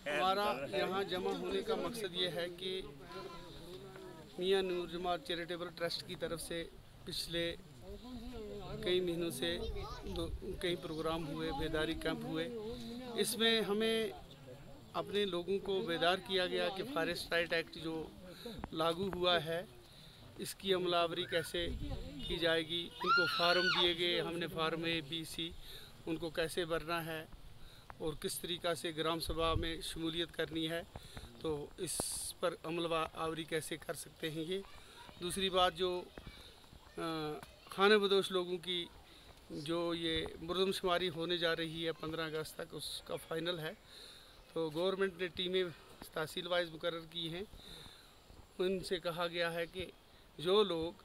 हमारा यहाँ जमा होने का मकसद ये है कि मियां नूर जमात चैरिटेबल ट्रस्ट की तरफ से पिछले कई महीनों से कई प्रोग्राम हुए, बेदारी कैंप हुए। इसमें हमें अपने लोगों को बेदार किया गया कि फॉरेस्ट राइट एक्ट जो लागू हुआ है इसकी अमलावरी कैसे की जाएगी। इनको फार्म दिए गए, हमने फार्म A, B, C उनको कैसे भरना है और किस तरीक़ा से ग्राम सभा में शमूलियत करनी है, तो इस पर अमलावरी कैसे कर सकते हैं। ये दूसरी बात, जो खाने बदोश लोगों की जो ये मुर्दमशुमारी होने जा रही है 15 अगस्त तक, उसका फ़ाइनल है। तो गवर्नमेंट ने टीमें तहसील वाइज मुकर्रर की हैं। उनसे कहा गया है कि जो लोग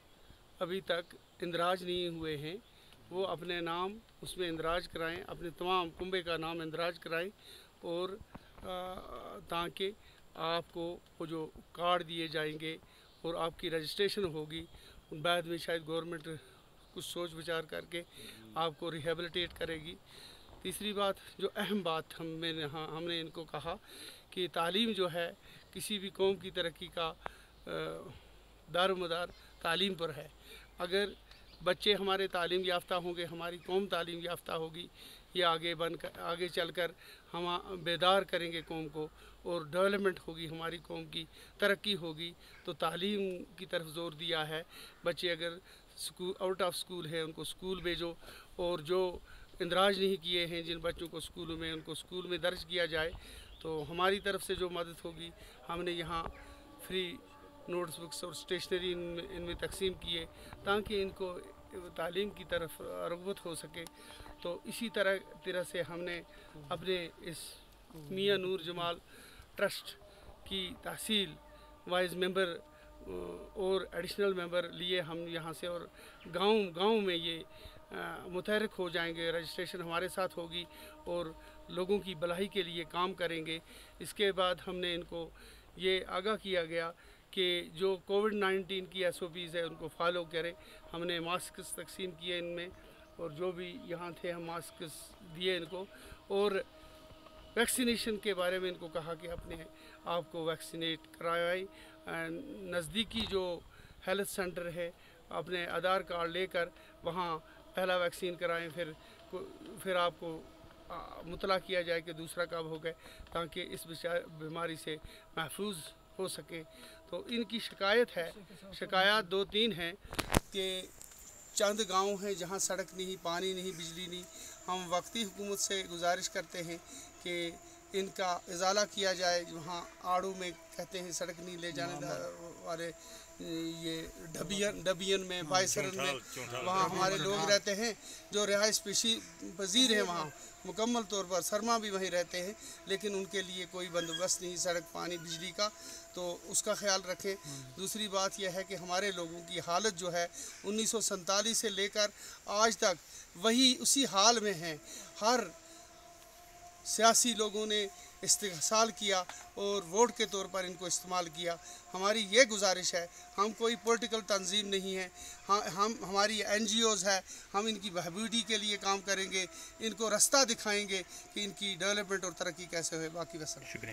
अभी तक इंदराज नहीं हुए हैं वो अपने नाम उसमें इंदराज कराएं, अपने तमाम कुंबे का नाम इंदराज कराएं और ताकि आपको वो जो कार्ड दिए जाएंगे और आपकी रजिस्ट्रेशन होगी, बाद में शायद गवर्नमेंट कुछ सोच विचार करके आपको रिहेबिलिटेट करेगी। तीसरी बात, जो अहम बात हमने इनको कहा कि तालीम जो है किसी भी कौम की तरक्की का दारोमदार तालीम पर है। अगर बच्चे हमारे तालीम याफ्ता होंगे, हमारी कौम तालीम याफ्ता होगी, ये आगे चलकर हम बेदार करेंगे कौम को और डेवलपमेंट होगी, हमारी कौम की तरक्की होगी। तो तालीम की तरफ ज़ोर दिया है। बच्चे अगर स्कूल आउट ऑफ स्कूल है उनको स्कूल भेजो, और जो इंदराज नहीं किए हैं जिन बच्चों को स्कूलों में, उनको स्कूल में दर्ज किया जाए। तो हमारी तरफ से जो मदद होगी, हमने यहाँ फ्री नोट्स बुक्स और स्टेशनरी इनमें तकसीम किए ताकि इनको तालीम की तरफ रग़बत हो सके। तो इसी तरह से हमने अपने इस मियां नूर जमाल ट्रस्ट की तहसील वाइज मेंबर और एडिशनल मेंबर लिए हम यहाँ से, और गांव में ये मुतहरक हो जाएंगे। रजिस्ट्रेशन हमारे साथ होगी और लोगों की भलाई के लिए काम करेंगे। इसके बाद हमने इनको ये आगाह किया गया कि जो कोविड-19 की SOPs है उनको फॉलो करें। हमने मास्क तकसीम किए इनमें, और जो भी यहाँ थे हम मास्क दिए इनको, और वैक्सीनेशन के बारे में इनको कहा कि अपने आप को वैक्सीनेट कराएं। नज़दीकी जो हेल्थ सेंटर है अपने आधार कार्ड लेकर वहाँ पहला वैक्सीन कराएं, फिर आपको मुतला किया जाए कि दूसरा कब हो गए, ताकि इस बीमारी से महफूज हो सके। तो इनकी शिकायत 2-3 हैं कि चंद गांव हैं जहां सड़क नहीं, पानी नहीं, बिजली नहीं। हम वक्ती हुकूमत से गुजारिश करते हैं कि इनका इजाला किया जाए। वहाँ आड़ू में कहते हैं सड़क नहीं ले जाने वाले, ये डबियन में, बायसरन में, वहाँ हमारे लोग रहते हैं जो रिहाइश पेशी पजीर हैं। वहाँ मुकम्मल तौर पर सरमा भी वहीं रहते हैं, लेकिन उनके लिए कोई बंदोबस्त नहीं सड़क, पानी, बिजली का, तो उसका ख्याल रखें। दूसरी बात यह है कि हमारे लोगों की हालत जो है 1947 से लेकर आज तक वही उसी हाल में है। हर सियासी लोगों ने इस्तेहसाल किया और वोट के तौर पर इनको इस्तेमाल किया। हमारी ये गुजारिश है, हम कोई पॉलिटिकल तंजीम नहीं है, हमारी NGOs है, हम इनकी बहबूदी के लिए काम करेंगे, इनको रास्ता दिखाएंगे कि इनकी डेवलपमेंट और तरक्की कैसे हो। बाकी बस शुक्रिया।